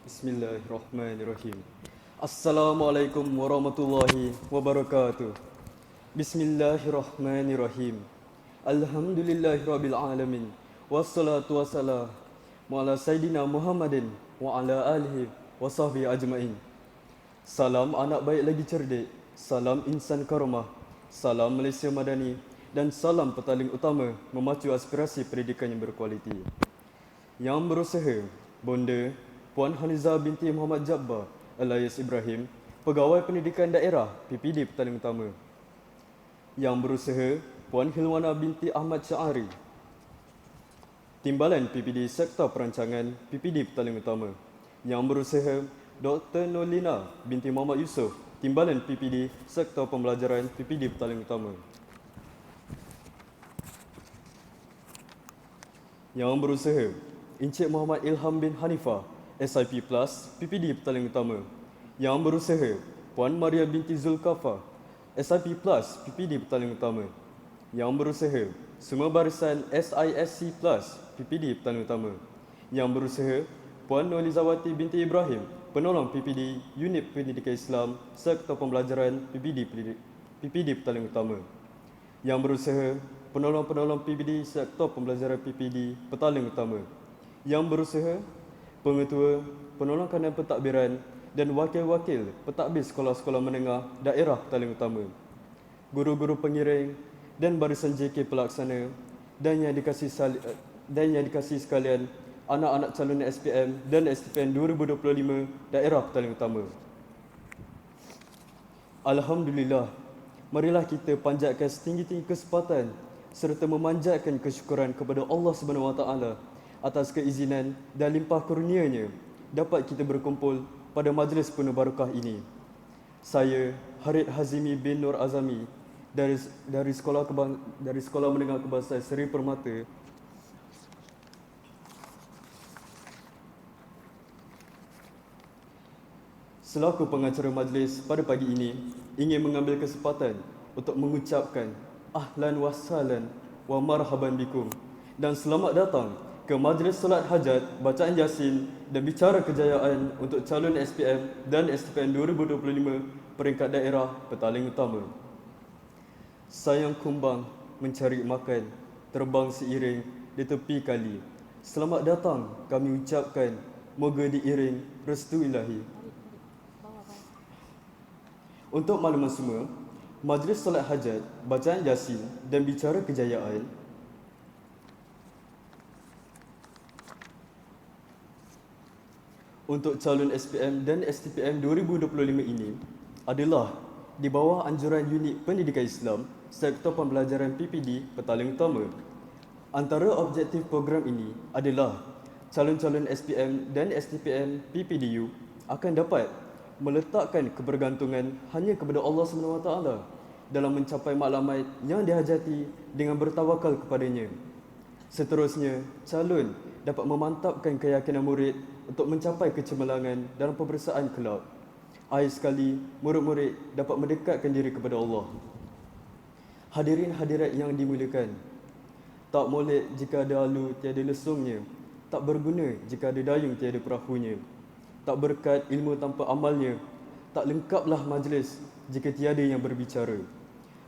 Bismillahirrahmanirrahim. Assalamualaikum warahmatullahi wabarakatuh. Bismillahirrahmanirrahim. Alhamdulillahirabbil alamin. Wassalatu wassalamu ala sayidina Muhammadin wa ala alihi wa sahbihi ajmain. Salam anak baik lagi cerdik, salam insan karamah, salam Malaysia Madani dan salam petaling utama memacu aspirasi pendidikan yang berkualiti. Yang berusaha Bonda Puan Haniza binti Muhammad Jabbar alias Ibrahim, Pegawai Pendidikan Daerah PPD Petaling Utama. Yang berusaha Puan Hilwana binti Ahmad Syahari, Timbalan PPD Sektor Perancangan PPD Petaling Utama. Yang berusaha Dr. Nolina binti Muhammad Yusof, Timbalan PPD Sektor Pembelajaran PPD Petaling Utama. Yang berusaha Encik Muhammad Ilham bin Hanifah, SIP Plus PPD Petaling Utama. Yang berusaha Puan Maria binti Zulkafar, SIP Plus PPD Petaling Utama. Yang berusaha semua barisan SISC Plus PPD Petaling Utama. Yang berusaha Puan Nolizawati binti Ibrahim, Penolong PPD Unit Pendidikan Islam Sektor Pembelajaran PPD Petaling Utama. Yang berusaha Penolong-penolong PPD Sektor Pembelajaran PPD Petaling Utama. Yang berusaha Pengetua, Penolong Kanan Pentadbiran dan Wakil-Wakil Pentadbir Sekolah-Sekolah Menengah Daerah Petaling Utama. Guru-guru pengiring dan barisan JK pelaksana dan yang dikasihi sekalian, anak-anak calon SPM dan STPM 2025 Daerah Petaling Utama. Alhamdulillah, marilah kita panjatkan setinggi-tinggi kesempatan serta memanjatkan kesyukuran kepada Allah SWT atas keizinan dan limpah kurnia-Nya dapat kita berkumpul pada majlis penuh barakah ini. Saya, Harith Hazimi bin Nur Azami dari Sekolah Menengah Kebangsaan Seri Permata selaku pengacara majlis pada pagi ini ingin mengambil kesempatan untuk mengucapkan ahlan wa sahlan wa marhaban bikum dan selamat datang ke Majlis Solat Hajat, Bacaan Yasin dan Bicara Kejayaan untuk calon SPM dan STPM 2025 peringkat daerah Petaling Utama. Sayang kumbang mencari makan, terbang seiring di tepi kali. Selamat datang kami ucapkan, moga diiring restu ilahi. Untuk makluman semua, Majlis Solat Hajat, Bacaan Yasin dan Bicara Kejayaan untuk calon SPM dan STPM 2025 ini adalah di bawah anjuran Unit Pendidikan Islam Sektor Pembelajaran PPD Petaling Utama. Antara objektif program ini adalah calon-calon SPM dan STPM PPDU akan dapat meletakkan kebergantungan hanya kepada Allah SWT dalam mencapai maklumat yang dihajati dengan bertawakal kepadanya. Seterusnya, calon dapat memantapkan keyakinan murid untuk mencapai kecemerlangan dalam peperiksaan kelak. Akhir sekali, murid-murid dapat mendekatkan diri kepada Allah. Hadirin hadirat yang dimuliakan, tak molek jika ada alu tiada lesungnya, tak berguna jika ada dayung tiada perahunya, tak berkat ilmu tanpa amalnya, tak lengkaplah majlis jika tiada yang berbicara.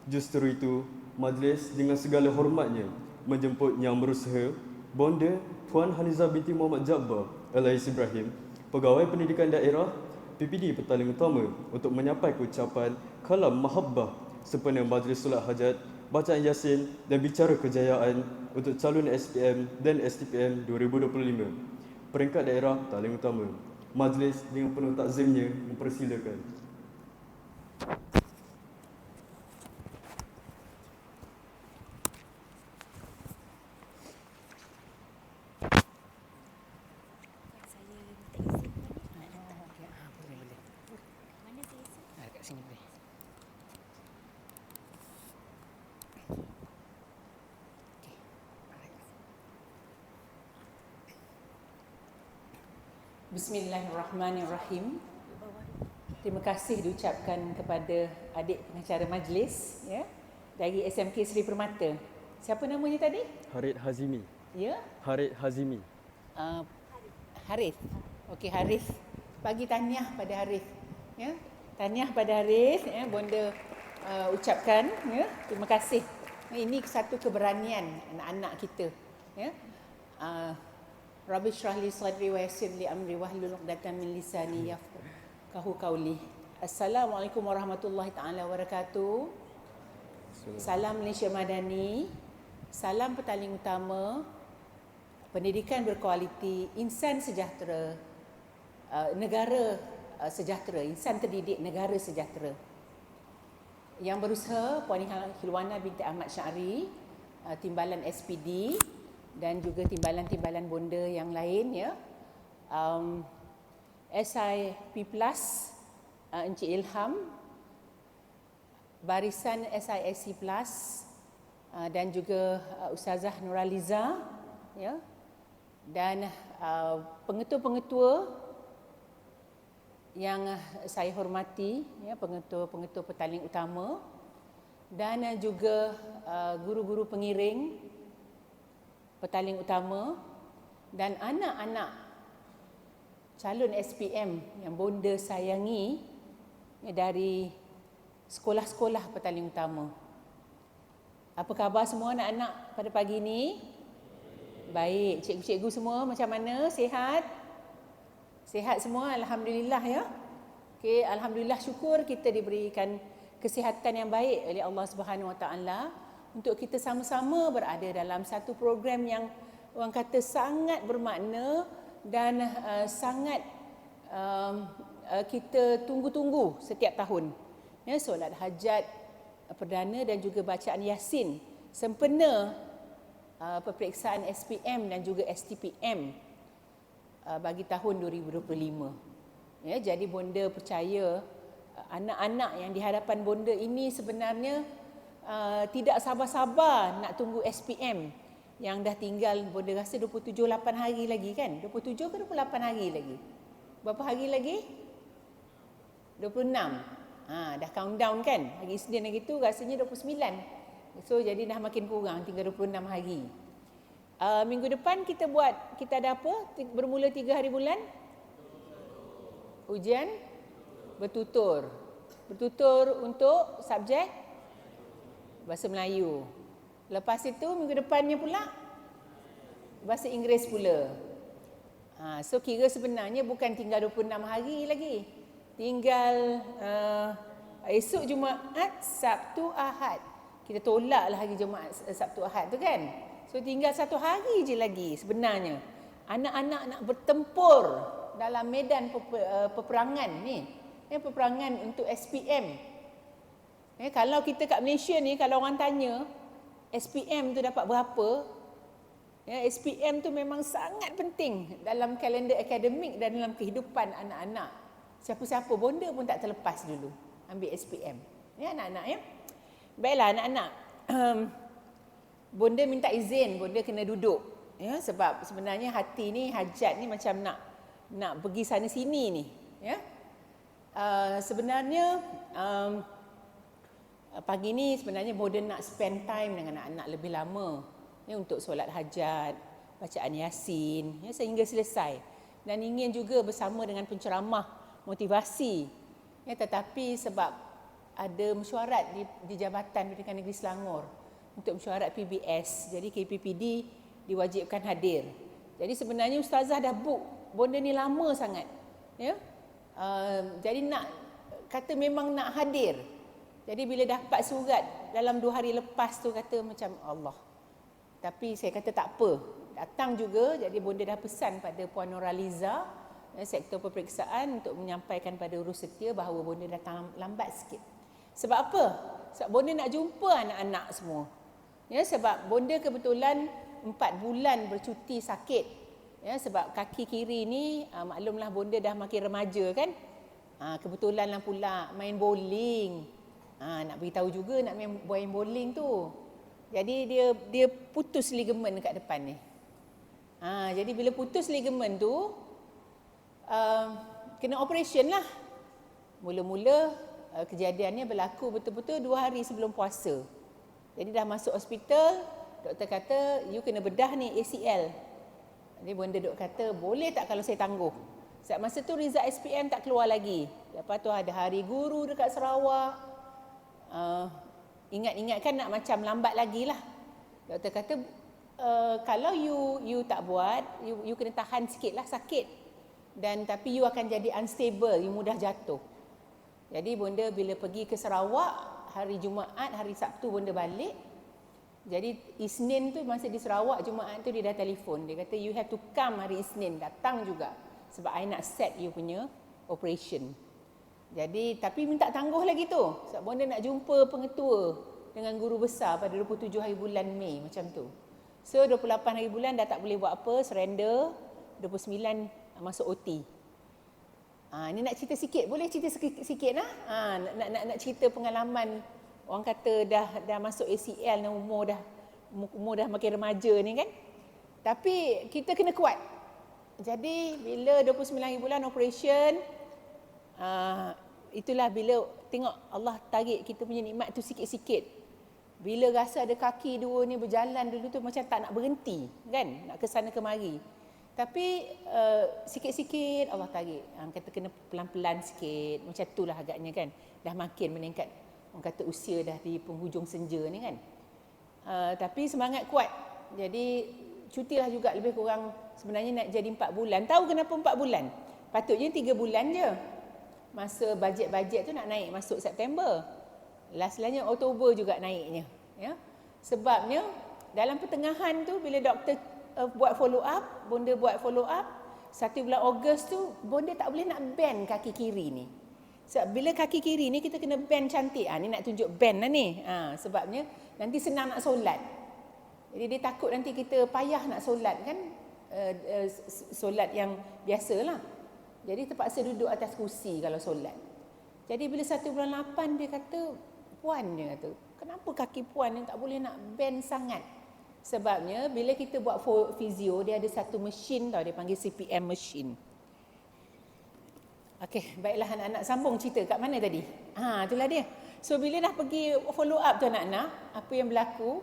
Justru itu, majlis dengan segala hormatnya menjemput yang berusaha Bonda Puan Haniza binti Muhammad Jabbar alias Ibrahim, Pegawai Pendidikan Daerah PPD Petaling Utama untuk menyampaikan ucapan kalam mahabbah sempena Majlis Solat Hajat, Bacaan Yasin dan Bicara Kejayaan untuk calon SPM dan STPM 2025 peringkat daerah Petaling Utama. Majlis dengan penuh takzimnya mempersilakan. Bismillahirrahmanirrahim. Terima kasih diucapkan kepada adik pengacara majlis ya, dari SMK Seri Permata. Siapa namanya tadi? Harith Hazimi. Ya? Harith Hazimi. Harith. Okey, Harith bagi tahniah pada Harith. Ya. Tahniah pada Harith, ya, bonda ucapkan, ya, terima kasih. Ini satu keberanian anak-anak kita, ya. Rabbi shrah li sadri wa yassir li amri wahlul 'uqdatam min lisani yafqahu qawli. Assalamualaikum warahmatullahi taala wabarakatuh. Salam Malaysia Madani. Salam petaling utama. Pendidikan berkualiti, insan sejahtera, negara sejahtera, insan terdidik, negara sejahtera. Yang berusaha Puan Hilwana binti Ahmad Syari, Timbalan SPD dan juga timbalan-timbalan bonda yang lain, ya. SIP Plus, Encik Ilham, barisan SISC Plus, dan juga Ustazah Nuraliza, ya, dan pengetua-pengetua yang saya hormati, ya, pengetua-pengetua petaling utama dan juga guru-guru pengiring petaling utama dan anak-anak calon SPM yang bonda sayangi, ya, dari sekolah-sekolah petaling utama. Apa khabar semua anak-anak pada pagi ini? Baik, cikgu-cikgu semua macam mana? Sihat? Sihat semua, alhamdulillah, ya. Okey, alhamdulillah, syukur kita diberikan kesihatan yang baik oleh Allah Subhanahu Wa Taala untuk kita sama-sama berada dalam satu program yang orang kata sangat bermakna dan sangat kita tunggu-tunggu setiap tahun. Ya, solat hajat perdana dan juga bacaan Yasin sempena peperiksaan SPM dan juga STPM bagi tahun 2025. Ya, jadi bonda percaya anak-anak yang di hadapan bonda ini sebenarnya tidak sabar-sabar nak tunggu SPM yang dah tinggal, bonda rasa 27-8 hari lagi kan? 27 ke 28 hari lagi? Berapa hari lagi? 26. Dah countdown kan? Hari Isnin lagi tu rasanya 29. So jadi dah makin kurang, tinggal 26 hari. Minggu depan kita ada apa? Bermula 3 hari bulan? Ujian bertutur. Bertutur untuk subjek Bahasa Melayu. Lepas itu minggu depannya pula Bahasa Inggeris pula. So kira sebenarnya bukan tinggal 26 hari lagi. Tinggal esok Jumaat, Sabtu, Ahad. Kita tolaklah hari Jumaat, Sabtu, Ahad tu kan. So tinggal 1 hari je lagi sebenarnya. Anak-anak nak bertempur dalam medan peperangan ni. Peperangan untuk SPM. Kalau kita kat Malaysia ni, kalau orang tanya SPM tu dapat berapa? SPM tu memang sangat penting dalam kalender akademik dan dalam kehidupan anak-anak. Siapa-siapa bonda pun tak terlepas dulu ambil SPM. Ya anak-anak, ya. Baiklah anak-anak. Bonda minta izin, bonda kena duduk. Ya, sebab sebenarnya hati ni, hajat ni macam nak pergi sana sini ni. Ya. Sebenarnya pagi ni sebenarnya bonda nak spend time dengan anak-anak lebih lama, ya, untuk solat hajat, bacaan Yasin, ya, sehingga selesai. Dan ingin juga bersama dengan penceramah motivasi. Ya, tetapi sebab ada mesyuarat di Jabatan Pendidikan Negeri Selangor untuk mesyuarat PBS, jadi KPPD diwajibkan hadir. Jadi sebenarnya ustazah dah book bonda ni lama sangat, ya. Jadi kata memang nak hadir. Jadi bila dapat surat dalam 2 hari lepas tu kata macam Allah. Tapi saya kata tak apa, datang juga. Jadi bonda dah pesan pada Puan Nuraliza, sektor peperiksaan, untuk menyampaikan pada urus setia bahawa bonda datang lambat sikit. Sebab apa? Sebab bonda nak jumpa anak-anak semua. Ya, sebab bonda kebetulan 4 bulan bercuti sakit. Ya, sebab kaki kiri ni maklumlah bonda dah makin remaja kan. Kebetulan lah pula main bowling. Nak beritahu juga nak main bowling tu. Jadi dia putus ligamen dekat depan ni. Jadi bila putus ligamen tu kena operation lah. Mula-mula kejadiannya berlaku betul-betul 2 hari sebelum puasa. Jadi dah masuk hospital, doktor kata you kena bedah ni ACL. Jadi bonda dok kata boleh tak kalau saya tangguh. Saat masa tu result SPM tak keluar lagi. Lepas tu ada hari guru dekat Sarawak. Ingat-ingatkan nak macam lambat lagi lah. Doktor kata, kalau you tak buat, you kena tahan sikit lah sakit. Dan tapi you akan jadi unstable, you mudah jatuh. Jadi bonda bila pergi ke Sarawak, hari Jumaat, hari Sabtu bonda balik. Jadi Isnin tu masa di Sarawak, Jumaat tu dia dah telefon. Dia kata you have to come hari Isnin, datang juga. Sebab I nak set you punya operation. Jadi tapi minta tangguh lagi tu. Sebab bonda nak jumpa pengetua dengan guru besar pada 27 hari bulan Mei macam tu. So 28 hari bulan dah tak boleh buat apa, surrender. 29 masuk OT. Ni nak cerita sikit, boleh cerita sikit lah. Nak cerita pengalaman orang kata dah masuk ACL dan umur dah makin remaja ni kan. Tapi kita kena kuat. Jadi bila 29 hari bulan operation, itulah bila tengok Allah tarik kita punya nikmat tu sikit-sikit. Bila rasa ada kaki dua ni berjalan dulu tu macam tak nak berhenti kan, nak ke sana kemari. Tapi sikit-sikit Allah tarik. Kata kena pelan-pelan sikit. Macam itulah agaknya kan. Dah makin meningkat. Orang kata usia dah di penghujung senja ni kan. Tapi semangat kuat. Jadi cutilah juga lebih kurang sebenarnya nak jadi 4 bulan. Tahu kenapa 4 bulan? Patutnya 3 bulan je. Masa bajet-bajet tu nak naik masuk September. Last-lastnya Oktober juga naiknya. Ya? Sebabnya dalam pertengahan tu bila doktor buat follow up, bonda buat follow up, 1 bulan Ogos tu bonda tak boleh nak bend kaki kiri ni. Sebab bila kaki kiri ni kita kena bend cantik. Ni nak tunjuk bend lah ni. Sebabnya nanti senang nak solat. Jadi dia takut nanti kita payah nak solat kan. Solat yang biasalah. Jadi terpaksa duduk atas kursi kalau solat. Jadi bila 1 bulan 8 dia kata, puan dia kata, kenapa kaki puan ni tak boleh nak bend sangat? Sebabnya bila kita buat fizio, dia ada satu mesin tau, dia panggil CPM mesin. Okey, baiklah anak-anak sambung cerita kat mana tadi? Itulah dia. So bila dah pergi follow up tu anak-anak, apa yang berlaku?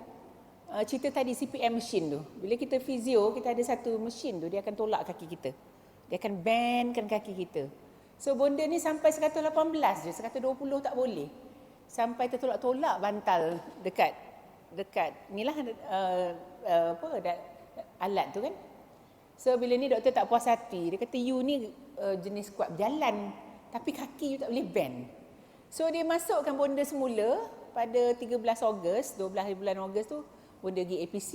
Cerita tadi CPM mesin tu. Bila kita fizio, kita ada satu mesin tu, dia akan tolak kaki kita. Dia akan bendkan kaki kita. So bonda ni sampai 118 je, 120 tak boleh. Sampai tertolak-tolak bantal dekat inilah alat tu kan. So bila ni doktor tak puas hati, dia kata you ni jenis kuat berjalan tapi kaki you tak boleh bend. So dia masukkan bonda semula pada 13 Ogos, 12 hari bulan Ogos tu bonda pergi APC.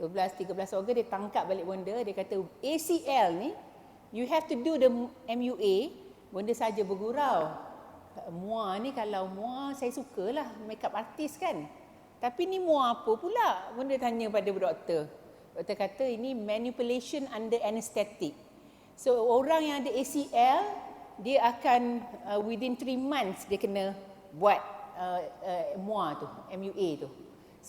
13 Ogos dia tangkap balik bonda, dia kata ACL ni you have to do the MUA. Bonda saja bergurau. Mua ni kalau mua saya sukalah, makeup artist kan. Tapi ni mua apa pula? Bonda tanya pada doktor. Doktor kata ini manipulation under anesthetic. So orang yang ada ACL, dia akan within 3 months dia kena buat mua tu, MUA tu.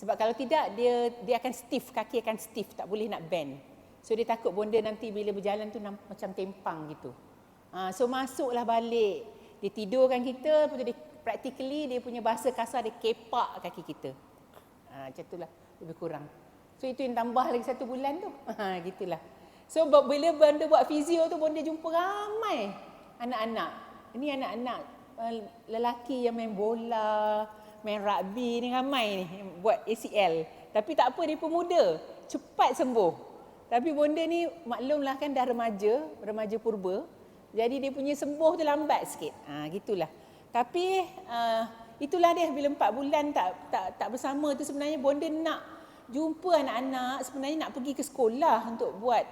Sebab kalau tidak dia akan stiff, kaki akan stiff, tak boleh nak bend. So dia takut bonda nanti bila berjalan tu macam tempang gitu. So masuklah balik. Dia tidurkan kita, lepas tu dia practically dia punya bahasa kasar dia kepak kaki kita. Macam itulah lebih kurang. So itu yang tambah lagi 1 bulan tu. Gitulah. So bila bonda buat fizio tu bonda jumpa ramai anak-anak. Ini anak-anak lelaki yang main bola, main rugby ni ramai ni buat ACL. Tapi tak apa, dia pemuda, cepat sembuh. Tapi bonda ni maklumlah kan dah remaja purba. Jadi dia punya sembuh tu lambat sikit. Gitulah. Tapi itulah dia bila 4 bulan tak bersama tu sebenarnya bonda nak jumpa anak-anak, sebenarnya nak pergi ke sekolah untuk buat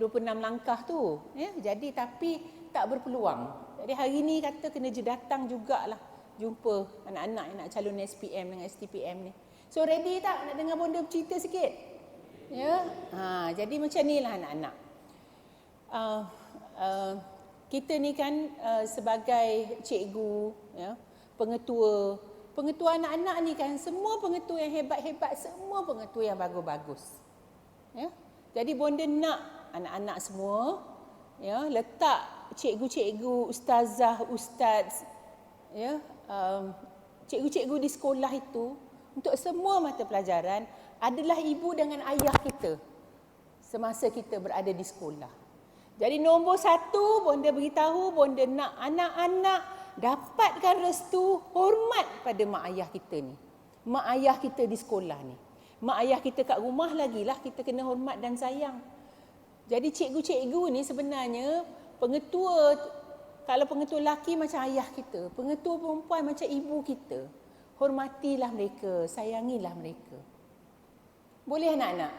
26 langkah tu. Ya, jadi tapi tak berpeluang. Jadi hari ni kata kena datang jugalah jumpa anak-anak yang nak calon SPM dengan STPM ni. So ready tak nak dengar bonda cerita sikit? Ya. Jadi macam nilah anak-anak. Kita ni kan sebagai cikgu, ya, pengetua anak-anak ni kan, semua pengetua yang hebat-hebat, semua pengetua yang bagus-bagus. Ya. Jadi bonda nak anak-anak semua, ya, letak cikgu-cikgu, ustazah, ustaz, ya, cikgu-cikgu di sekolah itu untuk semua mata pelajaran adalah ibu dengan ayah kita semasa kita berada di sekolah. Jadi nombor satu, bonda beritahu, bonda nak anak-anak dapatkan restu hormat pada mak ayah kita ni. Mak ayah kita di sekolah ni. Mak ayah kita kat rumah lagi lah kita kena hormat dan sayang. Jadi cikgu-cikgu ni sebenarnya pengetua, kalau pengetua lelaki macam ayah kita, pengetua perempuan macam ibu kita. Hormatilah mereka, sayangilah mereka. Boleh anak-anak?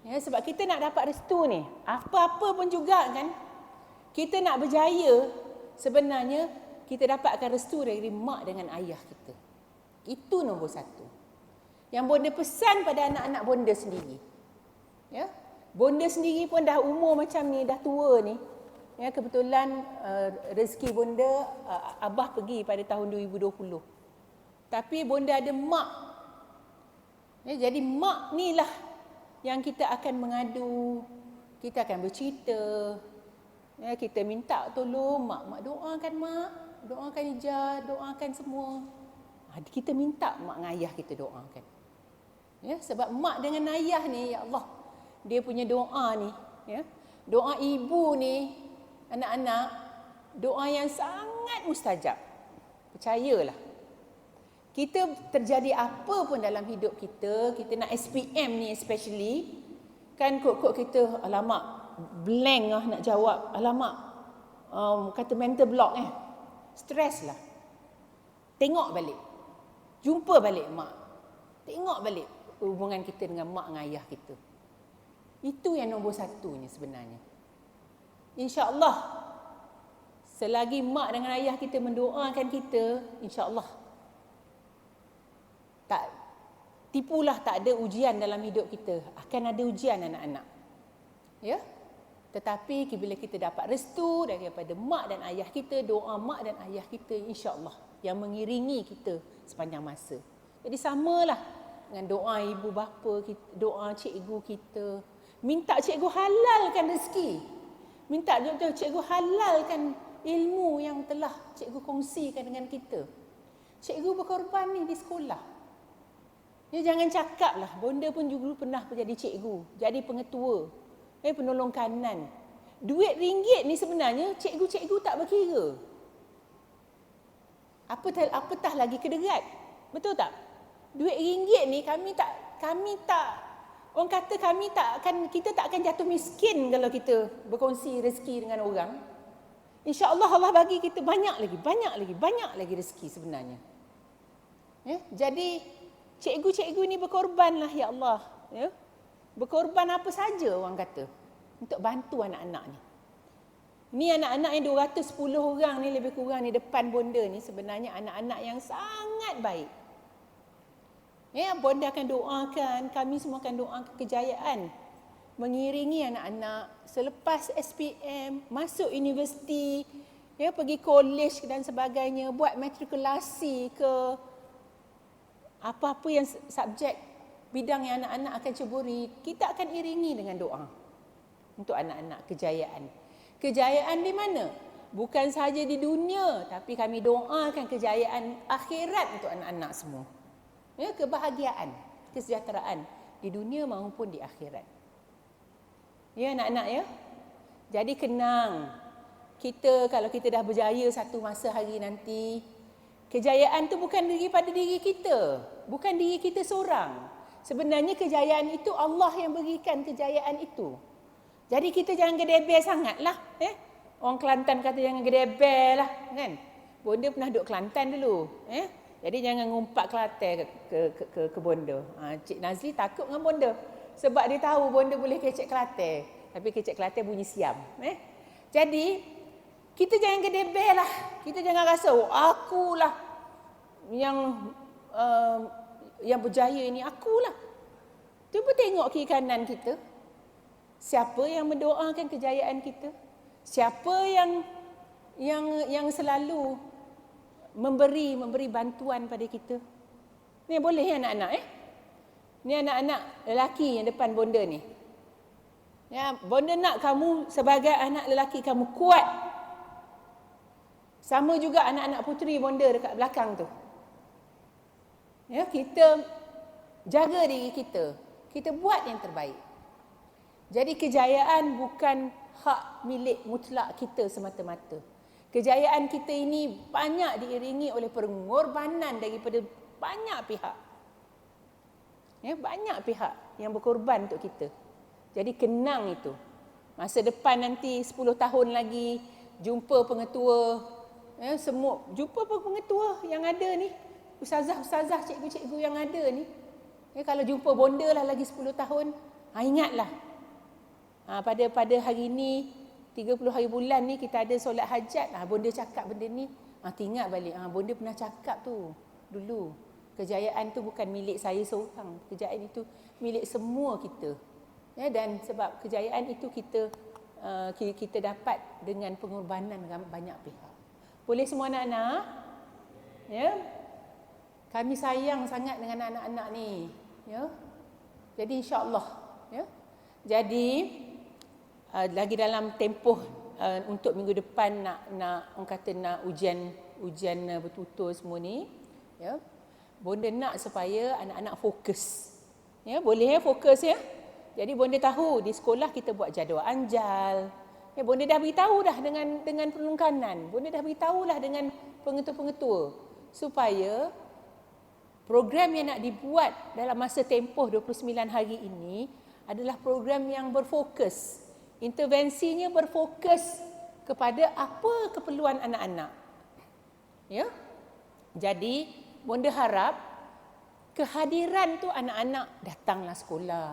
Ya, sebab kita nak dapat restu ni, apa-apa pun juga kan, kita nak berjaya, sebenarnya kita dapatkan restu dari mak dengan ayah kita. Itu nombor satu. Yang bonda pesan pada anak-anak bonda sendiri. Ya, bonda sendiri pun dah umur macam ni, dah tua ni. Ya, kebetulan rezeki bonda, abah pergi pada tahun 2020. Tapi bonda ada mak. Ya, jadi mak ni lah yang kita akan mengadu, kita akan bercerita. Ya, kita minta tolong mak doakan mak, doakan Ijaz, doakan semua. Kita minta mak dengan ayah kita doakan. Ya, sebab mak dengan ayah ni, ya Allah, dia punya doa ni, ya, doa ibu ni, anak-anak, doa yang sangat mustajab. Percayalah. Kita terjadi apa pun dalam hidup kita, kita nak SPM ni especially, kan kod-kod kita, alamak, blank lah nak jawab, alamak, kata mental block stres lah. Tengok balik, jumpa balik mak, tengok balik hubungan kita dengan mak dengan ayah kita. Itu yang nombor satunya sebenarnya. InsyaAllah, selagi mak dengan ayah kita mendoakan kita, InsyaAllah, tak tipulah, tak ada ujian dalam hidup kita. Akan ada ujian anak-anak. Ya? Tetapi bila kita dapat restu daripada mak dan ayah kita, doa mak dan ayah kita, insya-Allah yang mengiringi kita sepanjang masa. Jadi samalah dengan doa ibu bapa kita, doa cikgu kita. Minta cikgu halalkan rezeki. Minta cikgu halalkan ilmu yang telah cikgu kongsikan dengan kita. Cikgu berkorban ni di sekolah. Ya, jangan cakap lah, bonda pun juga pernah jadi cikgu, jadi pengetua, penolong kanan. Duit ringgit ni sebenarnya cikgu-cikgu tak berkira. Apatah lagi kederat. Betul tak? Duit ringgit ni kami tak orang kata kita tak akan jatuh miskin kalau kita berkongsi rezeki dengan orang. InsyaAllah Allah bagi kita banyak lagi rezeki sebenarnya. Ya, jadi cikgu-cikgu ni berkorbanlah, ya Allah. Ya? Berkorban apa saja orang kata untuk bantu anak-anak ni. Ni anak-anak yang 210 orang ni lebih kurang ni depan bonda ni sebenarnya anak-anak yang sangat baik. Ya, bonda akan doakan, kami semua akan doakan kejayaan mengiringi anak-anak selepas SPM, masuk universiti, ya, pergi college dan sebagainya, buat matrikulasi ke apa-apa yang subjek bidang yang anak-anak akan ceburi, kita akan iringi dengan doa untuk anak-anak kejayaan. Kejayaan di mana? Bukan sahaja di dunia, tapi kami doakan kejayaan akhirat untuk anak-anak semua. Ya, kebahagiaan, kesejahteraan di dunia maupun di akhirat. Ya anak-anak ya. Jadi kenang, kalau kita dah berjaya satu masa hari nanti, kejayaan tu bukan daripada diri kita, bukan diri kita seorang. Sebenarnya kejayaan itu Allah yang berikan kejayaan itu. Jadi kita jangan gedebel sangatlah. Orang Kelantan kata jangan gedebel lah, kan? Bonda pernah duduk Kelantan dulu. Jadi jangan ngumpat Kelantan ke Bonda. Cik Nazli takut dengan Bonda. Sebab dia tahu Bonda boleh kecek Kelantan. Tapi kecek Kelantan bunyi siam. Jadi kita jangan gedebel lah. Kita jangan rasa akulah yang berjaya ini, akulah. Cuba tengok kiri kanan kita. Siapa yang mendoakan kejayaan kita? Siapa yang selalu memberi bantuan pada kita? Ni boleh ya anak-anak Ni anak-anak lelaki yang depan bonda ni. Ya, bonda nak kamu sebagai anak lelaki kamu kuat. Sama juga anak-anak puteri bonda dekat belakang tu. Ya, kita jaga diri kita. Kita buat yang terbaik. Jadi kejayaan bukan hak milik mutlak kita semata-mata. Kejayaan kita ini banyak diiringi oleh pengorbanan daripada banyak pihak. Ya, banyak pihak yang berkorban untuk kita. Jadi kenang itu. Masa depan nanti 10 tahun lagi jumpa pengetua, ya, semua jumpa pengetua yang ada ni, ustazah-ustazah, cikgu-cikgu yang ada ni. Ya, kalau jumpa bonda lah lagi 10 tahun, ingatlah. Pada hari ni 30 hari bulan ni kita ada solat hajat, bonda cakap benda ni, teringat balik, bonda pernah cakap tu dulu. Kejayaan tu bukan milik saya seorang, kejayaan itu milik semua kita. Ya, dan sebab kejayaan itu kita dapat dengan pengorbanan banyak pihak. Boleh semua anak-anak? Ya. Kami sayang sangat dengan anak-anak ni, ya. Jadi insya-Allah, ya. Jadi lagi dalam tempoh untuk minggu depan nak orang kata nak ujian bertutur semua ni, ya. Bonda nak supaya anak-anak fokus. Ya, boleh ya fokus ya. Jadi bonda tahu di sekolah kita buat jadual anjal. Ya, bonda dah beritahu dah dengan penungkanan. Bonda dah beritahu lah dengan pengetua-pengetua supaya program yang nak dibuat dalam masa tempoh 29 hari ini adalah program yang berfokus. Intervensinya berfokus kepada apa keperluan anak-anak. Ya. Jadi bonda harap kehadiran tu anak-anak datanglah sekolah.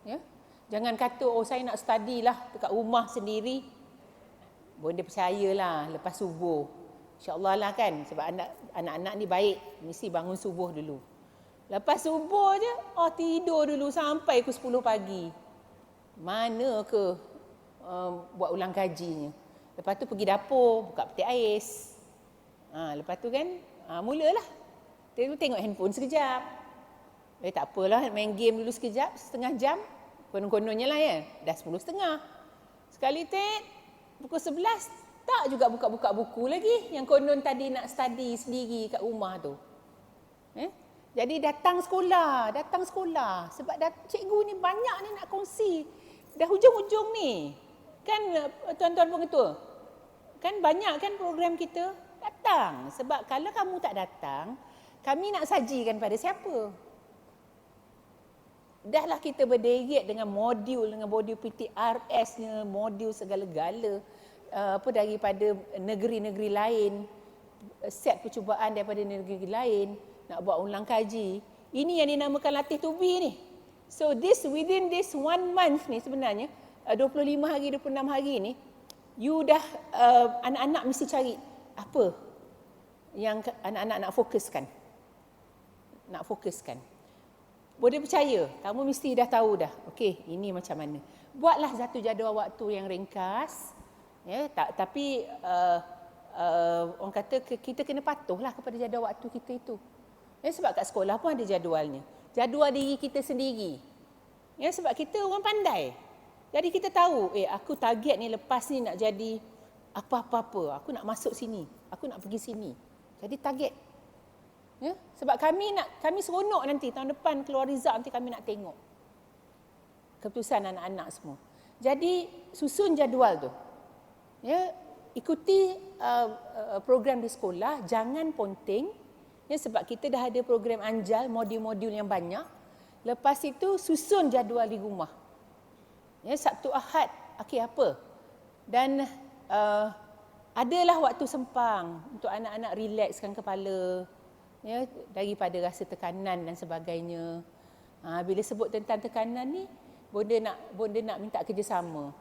Ya. Jangan kata saya nak study lah dekat rumah sendiri. Bonda percayalah lepas subuh. InsyaAllah lah kan, sebab anak-anak ni baik, mesti bangun subuh dulu. Lepas subuh je, tidur dulu sampai ke 10 pagi. Mana ke buat ulang kajinya. Lepas tu pergi dapur, buka peti ais. Lepas tu kan, mulalah. Dia tengok handphone sekejap. Tak apalah, main game dulu sekejap, setengah jam. Konon-kononnya lah ya, dah 10.30. Sekali pukul 11, tak juga buka-buka buku lagi. Yang konon tadi nak study sendiri kat rumah tu. Jadi datang sekolah. Sebab cikgu ni banyak ni nak kongsi. Dah hujung-hujung ni. Kan tuan-tuan pengetua? Kan banyak kan program kita? Datang. Sebab kalau kamu tak datang, kami nak sajikan pada siapa? Dahlah kita berderet dengan modul PTRS-nya, modul segala-gala daripada negeri-negeri lain, set percubaan daripada negeri lain, nak buat ulang kaji. Ini yang dinamakan latih tubi ni. So within this 1 month ni sebenarnya, 25 hari, 26 hari ni, you dah, anak-anak mesti cari apa yang anak-anak nak fokuskan. Boleh percaya, kamu mesti dah tahu dah. Okey, ini macam mana. Buatlah satu jadual waktu yang ringkas. Ya, tapi orang kata kita kena patuhlah kepada jadual waktu kita itu. Ya, sebab kat sekolah pun ada jadualnya. Jadual diri kita sendiri. Ya, sebab kita orang pandai. Jadi kita tahu, aku target ni lepas ni nak jadi apa-apa. Aku nak masuk sini. Aku nak pergi sini. Jadi target. Ya, sebab kami seronok nanti tahun depan keluar result, nanti kami nak tengok keputusan anak-anak semua. Jadi susun jadual tu. Ya, ikuti program di sekolah, jangan ponteng. Ya, sebab kita dah ada program anjal, modul-modul yang banyak. Lepas itu susun jadual di rumah. Ya, Sabtu Ahad, okey apa? Dan adalah waktu sempang untuk anak-anak relaxkan kepala. Ya, daripada rasa tekanan dan sebagainya. Bila sebut tentang tekanan ni, bonda nak minta kerjasama.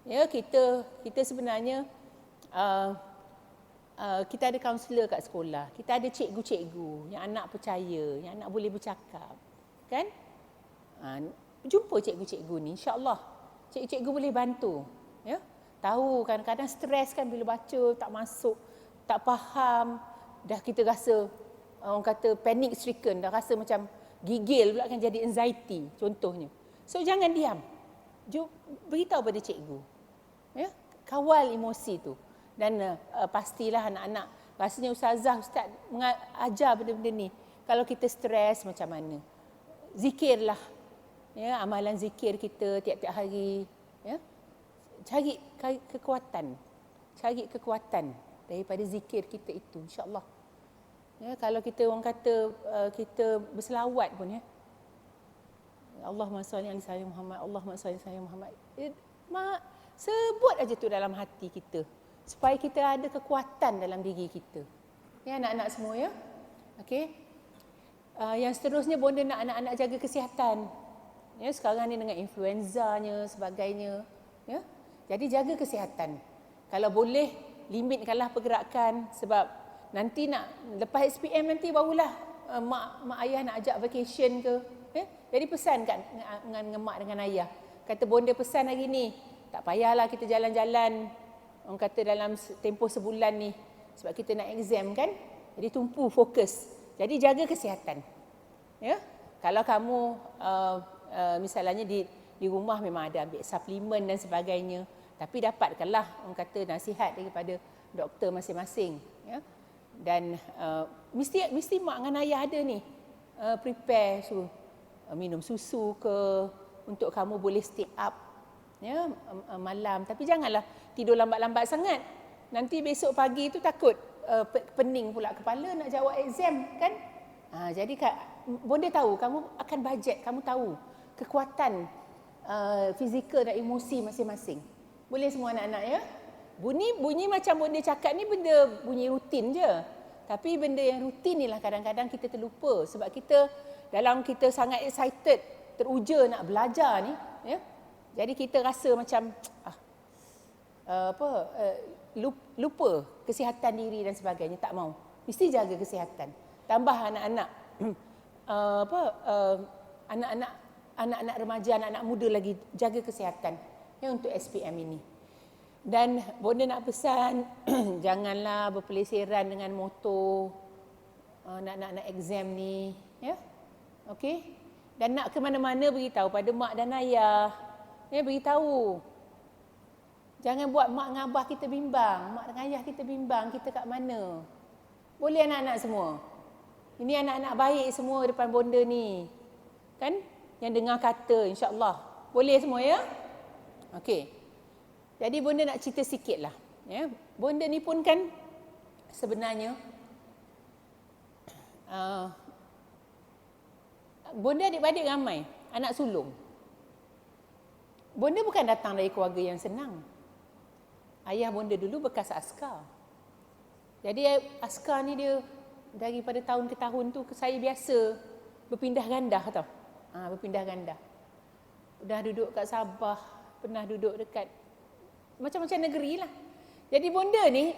Ya, kita sebenarnya kita ada kaunselor kat sekolah. Kita ada cikgu-cikgu yang anak percaya, yang anak boleh bercakap. Kan? Jumpa cikgu-cikgu ni, insya-Allah. Cikgu-cikgu boleh bantu. Ya? Tahu kadang-kadang stres kan bila baca tak masuk, tak faham, dah kita rasa orang kata panic stricken, dah rasa macam gigil pula kan, jadi anxiety contohnya. So jangan diam. Beritahu pada cikgu. Ya, kawal emosi tu. Dan pastilah anak-anak, rasanya ustaz ajar benda-benda ni. Kalau kita stres macam mana? Zikirlah. Ya, amalan zikir kita tiap-tiap hari, ya. cari kekuatan. Cari kekuatan daripada zikir kita itu, insya-Allah. Ya, kalau kita orang kata kita berselawat pun ya. Allahumma salli ala sayyidina Muhammad, Allahumma salli ala sayyidina Muhammad. Sebut aja tu dalam hati kita supaya kita ada kekuatan dalam diri kita. Ya anak-anak semua ya. Okey. Yang seterusnya bonda nak anak-anak jaga kesihatan. Ya, sekarang ni dengan influenzanya sebagainya, ya. Jadi jaga kesihatan. Kalau boleh limitkanlah pergerakan sebab nanti nak lepas SPM nanti barulah mak ayah nak ajak vacation ke. Jadi pesan kat dengan mak dengan ayah. Kata bonda pesan hari ni, tak payahlah kita jalan-jalan. Orang kata dalam tempoh sebulan ni sebab kita nak exam kan. Jadi tumpu fokus. Jadi jaga kesihatan. Ya. Kalau kamu misalnya di rumah memang ada ambil suplemen dan sebagainya, tapi dapatkanlah orang kata nasihat daripada doktor masing-masing, ya. Dan mesti mak dengan ayah ada ni prepare suruh minum susu ke untuk kamu boleh stay up ya malam, tapi janganlah tidur lambat-lambat sangat. Nanti besok pagi tu takut pening pula kepala nak jawab exam kan. Jadi bonda tahu kamu akan bajet, kamu tahu kekuatan fizikal dan emosi masing-masing. Boleh semua anak-anak ya. Bunyi macam bonda cakap ni benda bunyi rutin je. Tapi benda yang rutin ni lah kadang-kadang kita terlupa sebab kita dalam kita sangat excited, teruja nak belajar ni, ya. Jadi kita rasa macam lupa kesihatan diri dan sebagainya, tak mau. Mesti jaga kesihatan. Tambah anak-anak anak-anak remaja, anak-anak muda lagi jaga kesihatan ya untuk SPM ini. Dan bonda nak pesan janganlah berpeleseran dengan motor nak exam ni ya. Okey. Dan nak ke mana-mana beritahu pada mak dan ayah. Ya, beritahu. Jangan buat mak dengan abah kita bimbang, mak dengan ayah kita bimbang kita kat mana. Boleh anak-anak semua. Ini anak-anak baik semua depan bonda ni. Kan? Yang dengar kata insya-Allah. Boleh semua ya? Okey. Jadi bonda nak cerita sikitlah, ya. Bonda ni pun kan sebenarnya bonda adik-beradik ramai, anak sulung. Bonda bukan datang dari keluarga yang senang. Ayah bonda dulu bekas askar. Jadi askar ni dia daripada tahun ke tahun tu saya biasa berpindah gandah tau. Berpindah gandah. Pernah duduk kat Sabah, pernah duduk dekat macam-macam negeri lah. Jadi bonda ni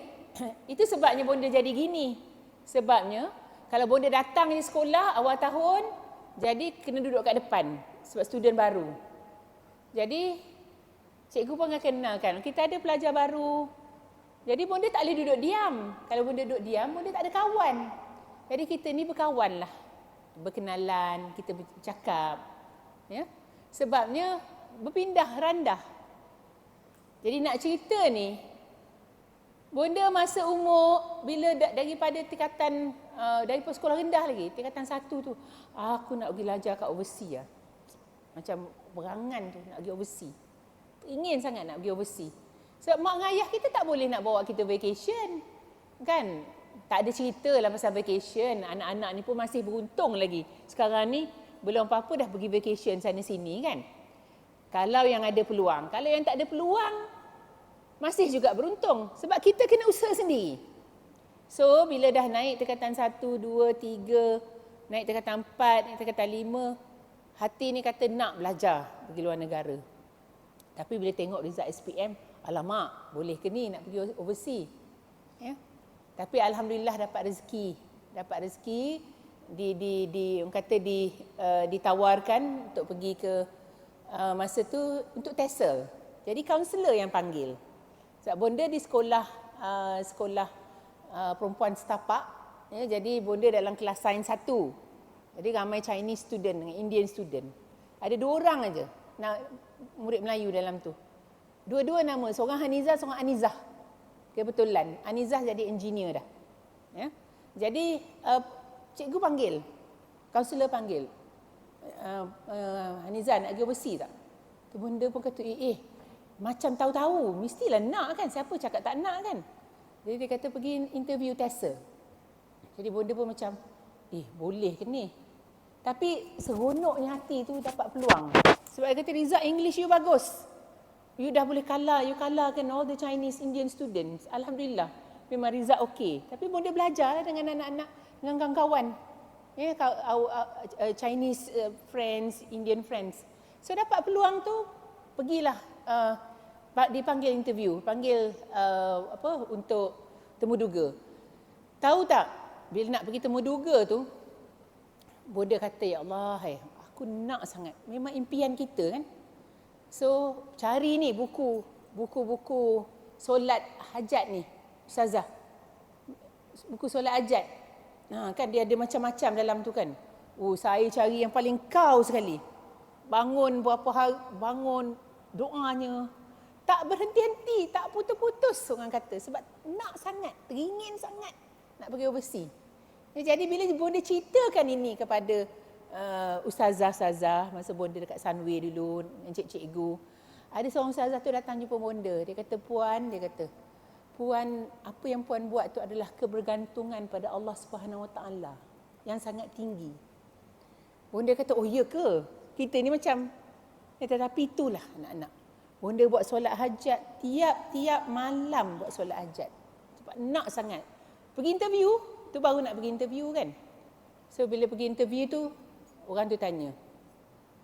itu sebabnya bonda jadi gini. Sebabnya kalau bonda datang di sekolah awal tahun, jadi kena duduk kat depan sebab student baru. Jadi cikgu pun akan kenalkan, kita ada pelajar baru. Jadi bonda tak boleh duduk diam. Kalau bonda duduk diam, bonda tak ada kawan. Jadi kita ni berkawan lah. Berkenalan, kita bercakap. Ya? Sebabnya berpindah randah. Jadi nak cerita ni, bonda masa umur bila daripada tingkatan daripada sekolah rendah lagi, tingkatan 1 tu, aku nak pergi belajar kat overseas lah. Macam berangan tu nak pergi overseas. Ingin sangat nak pergi overseas. Sebab mak dengan ayah kita tak boleh nak bawa kita vacation. Kan? Tak ada cerita lah pasal vacation. Anak-anak ni pun masih beruntung lagi. Sekarang ni belum apa-apa dah pergi vacation sana sini kan. Kalau yang ada peluang. Kalau yang tak ada peluang, masih juga beruntung. Sebab kita kena usaha sendiri. So, bila dah naik tingkatan 1, 2, 3, naik tingkatan 4, naik tingkatan 5, hati ni kata nak belajar pergi luar negara. Tapi bila tengok result SPM, alamak, boleh ke ni nak pergi overseas? Ya. Tapi alhamdulillah dapat rezeki. Dapat rezeki orang kata ditawarkan untuk pergi ke masa tu untuk TESOL. Jadi kaunselor yang panggil. Sebab bonda di sekolah perempuan setapak, ya, jadi bonda dalam kelas sains 1. Jadi ramai Chinese student dengan Indian student. Ada 2 orang aja murid Melayu dalam tu. Dua-dua nama, seorang Hanizah, seorang Anizah. Kebetulan Anizah jadi engineer dah. Ya. Jadi cikgu panggil, kaunselor panggil. Hanizah nak pergi overseas tak? Tu bonda pun kata, macam tahu-tahu, mestilah nak kan, siapa cakap tak nak kan. Jadi dia kata pergi interview tester. Jadi bonda pun macam, boleh ke ni? Tapi seronoknya hati tu dapat peluang. Sebab dia kata result English you bagus. You dah boleh you kalahkan all the Chinese Indian students. Alhamdulillah, memang result okey. Tapi bonda belajar dengan anak-anak, dengan kawan-kawan. Chinese friends, Indian friends. So dapat peluang tu, pergilah dipanggil interview, panggil untuk temuduga. Tahu tak, bila nak pergi temuduga tu, bonda kata, ya Allah, aku nak sangat. Memang impian kita kan. So cari ni buku solat hajat ni, Ustazah. Buku solat hajat. Kan dia ada macam-macam dalam tu kan. Saya cari yang paling kau sekali. Bangun berapa hari, bangun doanya. Tak berhenti-henti, tak putus-putus orang kata. Sebab nak sangat, teringin sangat nak pergi overseas. Jadi bila bonda ceritakan ini kepada ustazah-ustazah masa bonda dekat Sunway dulu, cikgu, ada seorang ustazah tu datang jumpa bonda. Dia kata, Puan, apa yang Puan buat tu adalah kebergantungan pada Allah Subhanahu Wa Taala yang sangat tinggi. Bonda kata, oh ya ke? Kita ni macam, tetapi itulah anak-anak. Bonda buat solat hajat, tiap-tiap malam buat solat hajat. Sebab nak sangat. Pergi interview, tu baru nak pergi interview kan. So bila pergi interview tu, orang tu tanya,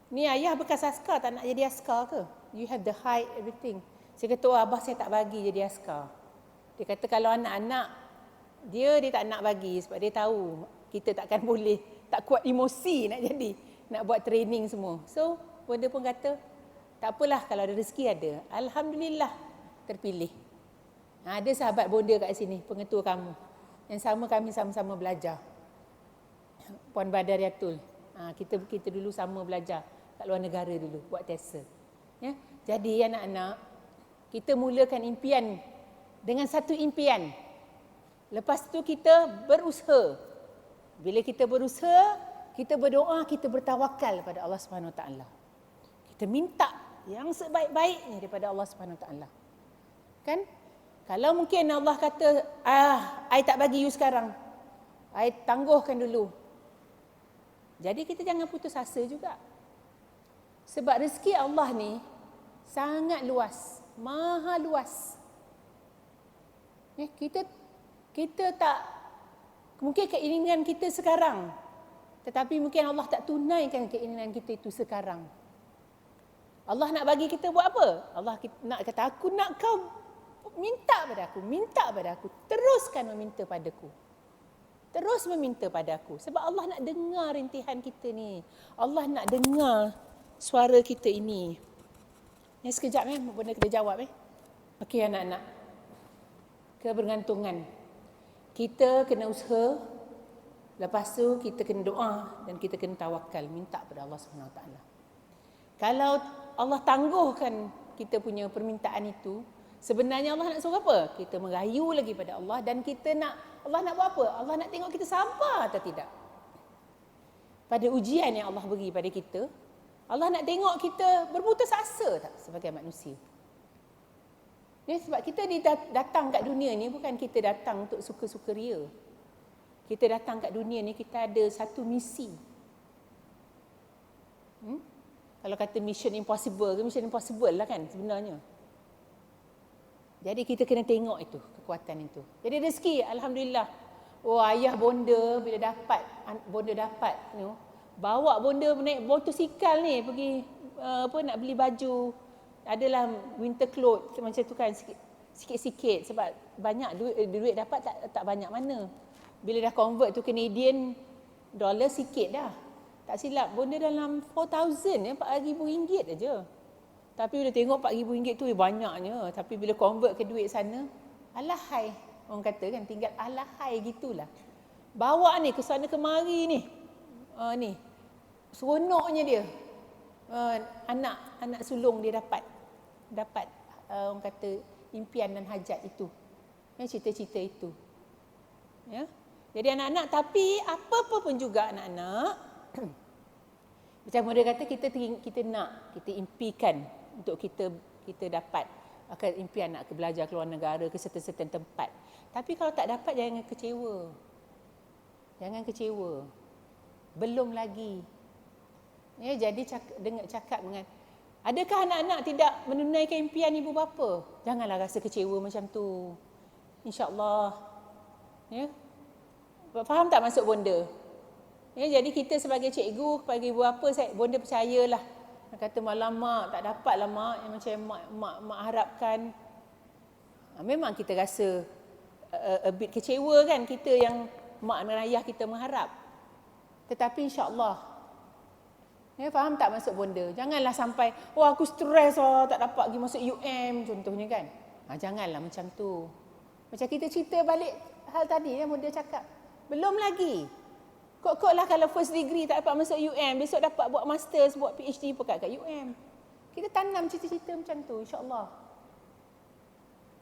ni ayah bekas askar, tak nak jadi askar ke? You have the height, everything. Saya kata, abah saya tak bagi jadi askar. Dia kata kalau anak-anak, dia tak nak bagi sebab dia tahu kita takkan boleh, tak kuat emosi nak jadi, nak buat training semua. So bonda pun kata, tak apalah kalau ada rezeki ada. Alhamdulillah terpilih. Ada sahabat bonda kat sini, pengetua kamu. Yang kami sama-sama belajar. Puan Badariatul. Kita dulu sama belajar kat luar negara dulu, buat tester. Ya? Jadi anak-anak, kita mulakan impian dengan satu impian. Lepas tu kita berusaha. Bila kita berusaha, kita berdoa, kita bertawakal pada Allah Subhanahu Wa Taala. Kita minta yang sebaik-baiknya daripada Allah Subhanahu Wa Taala. Kan? Kalau mungkin Allah kata, I tak bagi you sekarang. I tangguhkan dulu. Jadi kita jangan putus asa juga. Sebab rezeki Allah ni sangat luas, maha luas. Kita tak, mungkin keinginan kita sekarang, tetapi mungkin Allah tak tunaikan keinginan kita itu sekarang. Allah nak bagi kita buat apa? Allah nak kata, aku nak kau minta pada aku, teruskan meminta padaku. Terus meminta padaku. Sebab Allah nak dengar rintihan kita ni. Allah nak dengar suara kita ini. Sekejap benda kita jawab. Okey anak-anak. Kebergantungan. Kita kena usaha. Lepas tu kita kena doa dan kita kena tawakal, minta pada Allah SWT. Kalau Allah tangguhkan kita punya permintaan itu, sebenarnya Allah nak suruh apa? Kita merayu lagi pada Allah dan kita Allah nak buat apa? Allah nak tengok kita sabar atau tidak. Pada ujian yang Allah beri pada kita, Allah nak tengok kita berputus asa tak sebagai manusia. Sebab kita datang kat dunia ni bukan kita datang untuk suka-suka ria. Kita datang kat dunia ni kita ada satu misi. Kalau kata mission impossible lah kan sebenarnya. Jadi kita kena tengok itu, kekuatan itu. Jadi rezeki, alhamdulillah. Ayah bonda bila dapat, bawa bonda naik motosikal ni pergi nak beli baju. Adalah winter clothes macam tu kan, sikit-sikit sebab banyak duit dapat tak banyak mana. Bila dah convert tu Canadian dollar sikit dah. Tak silap bonda dalam 4,000 RM4,000 aja. Tapi bila tengok RM4,000 tu banyaknya. Tapi bila convert ke duit sana, alahai. Orang kata kan tinggal alahai gitulah. Bawa ni ke sana kemari ni. Ni. Seronoknya dia. Anak sulung dia dapat orang kata impian dan hajat itu. Cita-cita itu. Ya. Jadi anak-anak, tapi apa-apa pun juga anak-anak. Macam mereka kata kita impikan untuk kita dapat akan impian nak belajar ke luar negara, ke certain tempat. Tapi kalau tak dapat, jangan kecewa. Jangan kecewa. Belum lagi. Ya, jadi cakap dengan, adakah anak-anak tidak menunaikan impian ibu bapa? Janganlah rasa kecewa macam tu. InsyaAllah. Ya. Faham tak maksud bonda? Ya, jadi kita sebagai cikgu, sebagai ibu bapa, bonda percayalah. Kata malam mak, tak dapatlah mak yang macam mak harapkan. Memang kita rasa a bit kecewa kan, kita yang mak dan ayah kita mengharap. Tetapi insya-Allah. Ya, faham tak maksud bonda? Janganlah sampai, aku stres tak dapat pergi masuk UM contohnya kan. Janganlah macam tu. Macam kita cerita balik hal tadi yang bonda cakap. Belum lagi. Kok lah kalau first degree tak dapat masuk UM, besok dapat buat masters, buat PhD pekat kat UM. Kita tanam cita-cita macam tu, insya-Allah.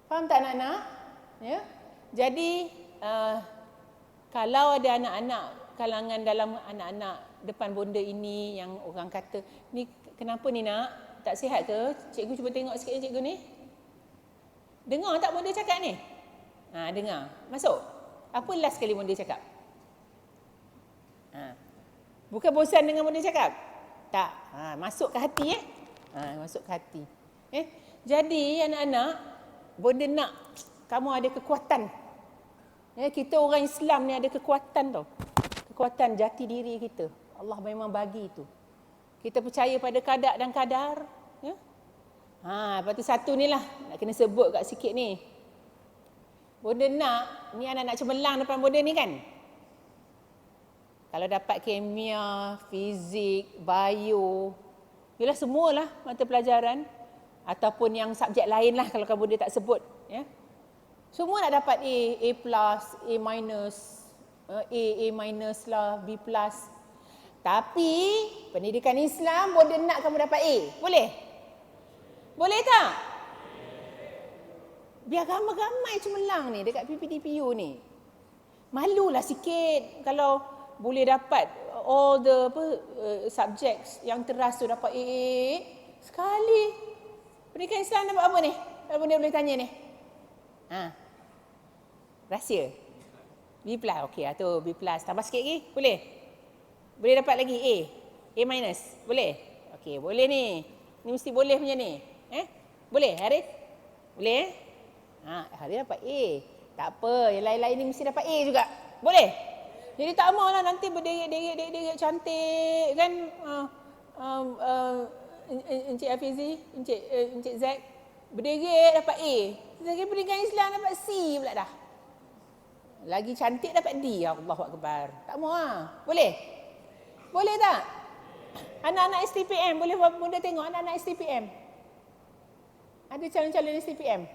Faham tak anak-anak? Ya. Jadi kalau ada anak-anak kalangan dalam anak-anak depan bonda ini yang orang kata, ni kenapa ni nak? Tak sihat ke? Cikgu cuba tengok sikit cikgu ni. Dengar tak bonda cakap ni? Dengar. Masuk. Apa last kali bonda cakap? Bukan bosan dengan bonda cakap? Tak. Masuk ke hati masuk ke hati. Jadi anak-anak, bonda nak kamu ada kekuatan. Kita orang Islam ni ada kekuatan tau. Kekuatan jati diri kita. Allah memang bagi tu. Kita percaya pada qada dan qadar. Ya? Lepas tu satu ni lah. Nak kena sebut kat sikit ni. Bonda nak, ni anak-anak cemerlang depan bonda ni kan? Kalau dapat kimia, fizik, bio, ialah semualah mata pelajaran. Ataupun yang subjek lain lah kalau bonda tak sebut. Ya? Semua nak dapat A, A+, A minus, A minus lah, B+. Tapi pendidikan Islam bonda nak kamu dapat A. Boleh? Boleh tak? Biar ramai-ramai cemerlang ni dekat PPDPU ni. Malulah sikit kalau boleh dapat all the subjects yang teras tu dapat A. Sekali. Pendidikan Islam dapat apa ni? Kalau bonda boleh tanya ni. Rahsia. B+. Okey, tu B+. Tambah sikit lagi? Boleh? Boleh dapat lagi A? A minus? Boleh? Okey, boleh ni. Ni mesti boleh punya ni. Boleh, Harith? Boleh? Harith dapat A. Tak apa, yang lain-lain ni mesti dapat A juga. Boleh? Jadi tak maulah nanti berderet-deret cantik kan? Encik Hafizi, Encik Zack berderet dapat A. Lagi pendidikan Islam dapat C pula dah. Lagi cantik dapat D. Allahu Akbar. Tak mau Boleh? Boleh tak? Anak-anak STPM, boleh bonda tengok anak-anak STPM. Ada calon-calon STPM.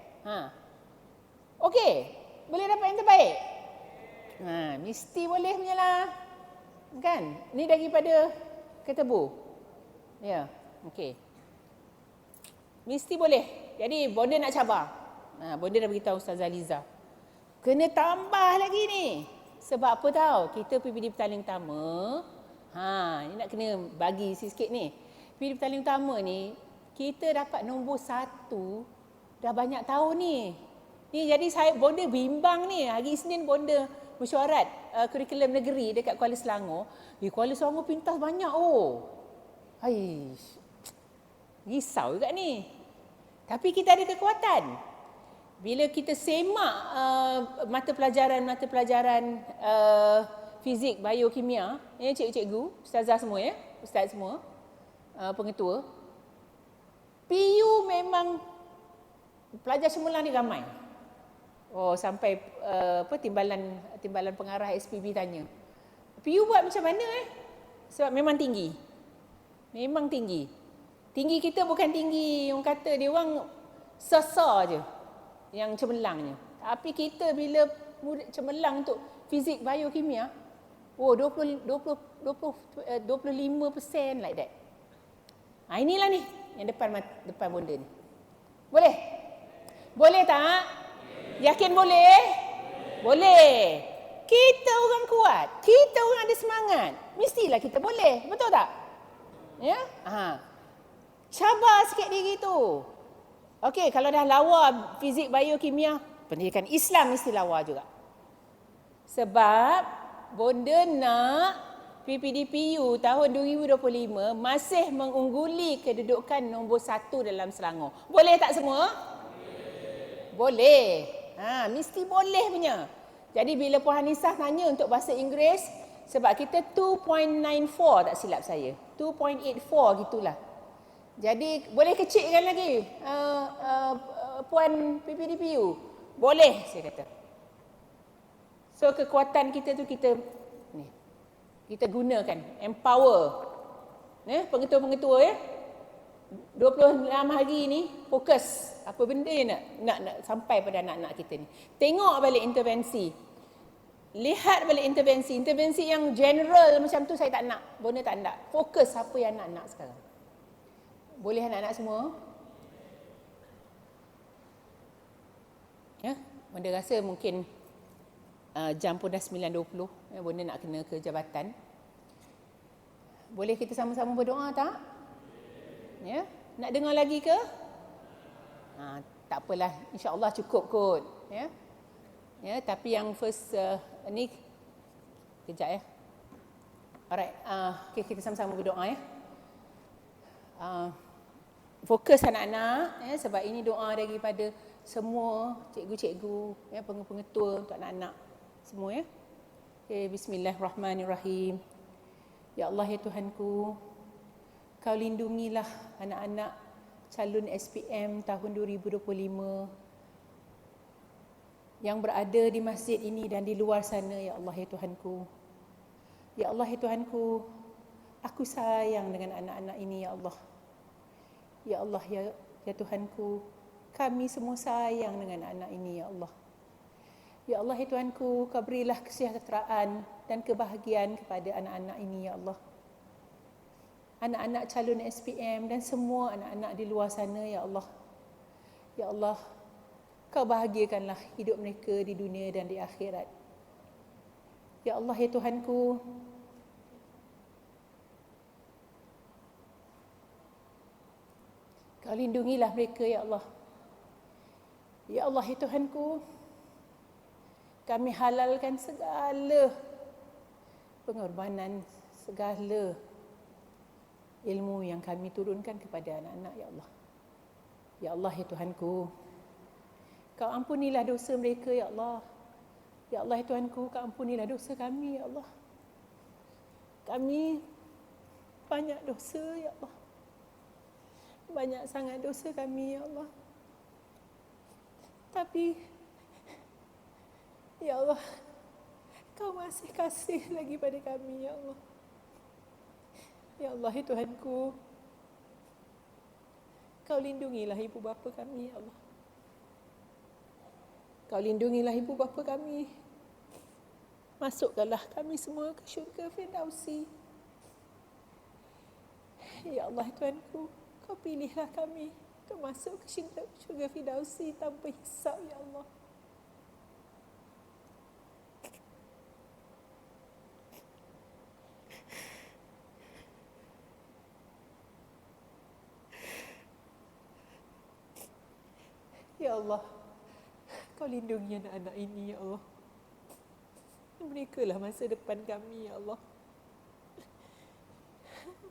Okey. Boleh dapat yang terbaik? Mesti boleh punya lah. Kan? Ni daripada Ketebu. Ya, okey. Mesti boleh. Jadi bonda nak cabar. Bonda dah beritahu Ustazah Liza. Kena tambah lagi ni. Sebab apa tahu? Kita PPD Petaling Utama. Ni nak kena bagi sikit ni. PPD Petaling Utama ni, kita dapat nombor 1 dah banyak tahun ni. Ni jadi bonda bimbang ni. Hari Isnin bonda mesyuarat kurikulum negeri dekat Kuala Selangor. Kuala Selangor pintas banyak risau juga ni. Tapi kita ada kekuatan. Bila kita semak mata pelajaran fizik, biokimia, cikgu, ustazah semua ustaz semua, pengetua. PU memang pelajar cemerlang ni ramai. Sampai timbalan pengarah SPB tanya. PU buat macam mana Sebab memang tinggi. Memang tinggi. Tinggi kita bukan tinggi orang kata dia orang sesar je yang cemerlangnya. Tapi kita bila cemerlang untuk fizik, biokimia, 25% like that. Inilah ni yang depan bonda ni. Boleh? Boleh tak? Yakin boleh? Boleh. Kita orang kuat. Kita orang ada semangat. Mestilah kita boleh. Betul tak? Ya? Cabar sikit diri tu. Okey, kalau dah lawa fizik, biokimia, pendidikan Islam mesti lawa juga. Sebab bonda nak PPDPU tahun 2025 masih mengungguli kedudukan nombor 1 dalam Selangor. Boleh tak semua? Boleh. Mesti boleh punya. Jadi bila Puan Hanisah tanya untuk bahasa Inggeris, sebab kita 2.94 tak silap saya. 2.84 gitulah. Jadi boleh kecilkan lagi Puan PPDPU? Boleh, saya kata. So kekuatan kita tu kita gunakan, empower pengetua-pengetua 26 hari ni fokus apa benda yang nak sampai pada anak-anak kita ni. Tengok balik intervensi. Lihat balik intervensi yang general macam tu saya tak nak. Bonda tak nak. Fokus apa yang anak nak sekarang. Boleh anak-anak semua? Ya, bonda rasa mungkin jam pun dah 9.20. Bonda nak kena ke jabatan. Boleh kita sama-sama berdoa tak? Ya, nak dengar lagi ke? Tak apalah, insya-Allah cukup kot. Ya. Ya, tapi yang first ni kejap ya. Alright, okay, kita sama-sama berdoa ya. Fokus anak-anak ya, sebab ini doa daripada semua cikgu-cikgu ya, pengetua untuk anak-anak semua ya. Okay, bismillahirrahmanirrahim. Ya Allah ya Tuhanku, Kau lindungilah anak-anak calon SPM tahun 2025 yang berada di masjid ini dan di luar sana, ya Allah ya Tuhanku. Ya Allah ya Tuhanku, aku sayang dengan anak-anak ini, ya Allah. Ya Allah ya Tuhanku, kami semua sayang dengan anak ini, ya Allah. Ya Allah ya Tuhanku, Kau berilah kesejahteraan dan kebahagiaan kepada anak-anak ini, ya Allah. Anak-anak calon SPM dan semua anak-anak di luar sana, ya Allah. Ya Allah, Kau bahagiakanlah hidup mereka di dunia dan di akhirat. Ya Allah ya Tuhanku, Kau lindungilah mereka, ya Allah. Ya Allah ya Tuhanku, kami halalkan segala pengorbanan, segala ilmu yang kami turunkan kepada anak-anak, ya Allah. Ya Allah ya Tuhanku, Kau ampunilah dosa mereka, ya Allah. Ya Allah ya Tuhanku, Kau ampunilah dosa kami, ya Allah. Kami banyak dosa, ya Allah. Banyak sangat dosa kami, ya Allah. Tapi ya Allah, Kau masih kasih lagi pada kami, ya Allah. Ya Allah ya Tuhanku, Kau lindungilah ibu bapa kami, ya Allah. Kau lindungilah ibu bapa kami. Masukkanlah kami semua ke syurga Firdausi. Ya Allah ya Tuhanku, Kau pilihlah kami untuk masuk ke syurga Firdausi tanpa hisab, ya Allah. Ya Allah, Kau lindungi anak-anak ini, ya Allah. Mereka lah masa depan kami, ya Allah.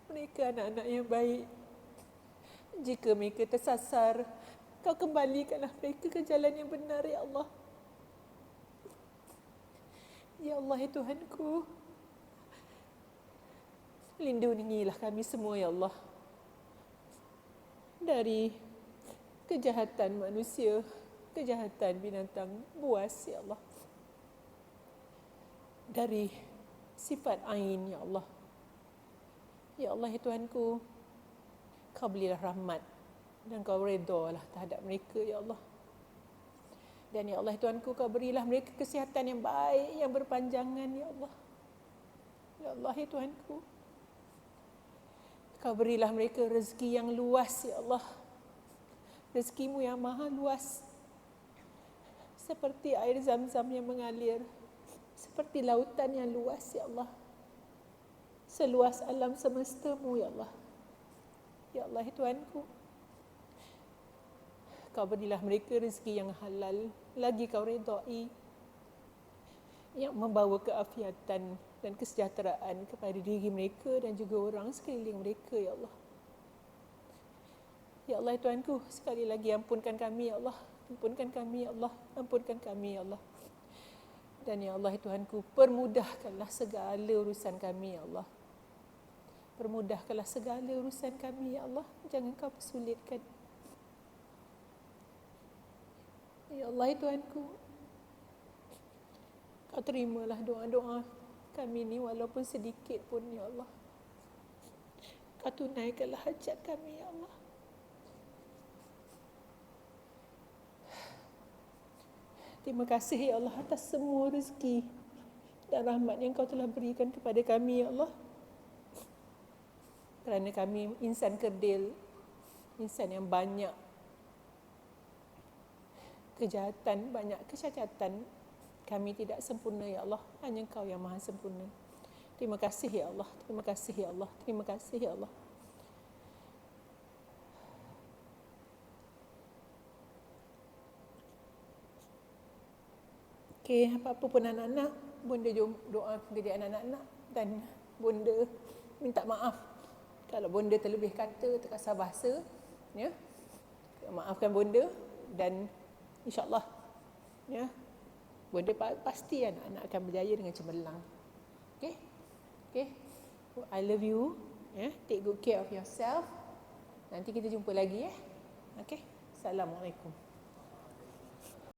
Mereka anak-anak yang baik. Jika mereka tersasar, Kau kembalikanlah mereka ke jalan yang benar, ya Allah. Ya Allah ya Tuhanku, lindungilah kami semua, ya Allah, dari kejahatan manusia, kejahatan binatang buas, ya Allah. Dari sifat ain, ya Allah. Ya Allah ya Tuhanku, Kau berilah rahmat dan Kau redalah terhadap mereka, ya Allah. Dan ya Allah ya Tuhanku, Kau berilah mereka kesihatan yang baik, yang berpanjangan, ya Allah. Ya Allah ya Tuhanku, Kau berilah mereka rezeki yang luas, ya Allah. Rezekimu yang maha luas, seperti air zam-zam yang mengalir, seperti lautan yang luas, ya Allah. Seluas alam semestamu, ya Allah. Ya Allah ya Tuhanku, Kau berilah mereka rezeki yang halal, lagi kau redai, yang membawa keafiatan dan kesejahteraan kepada diri mereka dan juga orang sekeliling mereka, ya Allah. Ya Allah, ya Tuhanku, sekali lagi ampunkan kami, ya Allah. Ampunkan kami, ya Allah. Ampunkan kami, ya Allah. Dan ya Allah, ya Tuhanku, permudahkanlah segala urusan kami, ya Allah. Permudahkanlah segala urusan kami, ya Allah. Jangan kau persulitkan. Ya Allah, ya Tuhanku, kau terimalah doa-doa kami ni walaupun sedikit pun, ya Allah. Kau tunaikanlah hajat kami, ya Allah. Terima kasih, ya Allah, atas semua rezeki dan rahmat yang kau telah berikan kepada kami, ya Allah. Kerana kami insan kerdil, insan yang banyak kejahatan, banyak kecacatan. Kami tidak sempurna, ya Allah. Hanya Engkau yang maha sempurna. Terima kasih, ya Allah. Terima kasih, ya Allah. Terima kasih, ya Allah. Okey, apa-apa pun anak-anak, Bunda jom doa pendidikan anak-anak dan Bunda minta maaf kalau Bunda terlebih kata, terkasar bahasa, ya. Maafkan Bunda dan insya-Allah, ya, Bunda pasti anak-anak akan berjaya dengan cemerlang. Okey? Okey. I love you. Ya, take good care of yourself. Nanti kita jumpa lagi, ya. Okey. Assalamualaikum.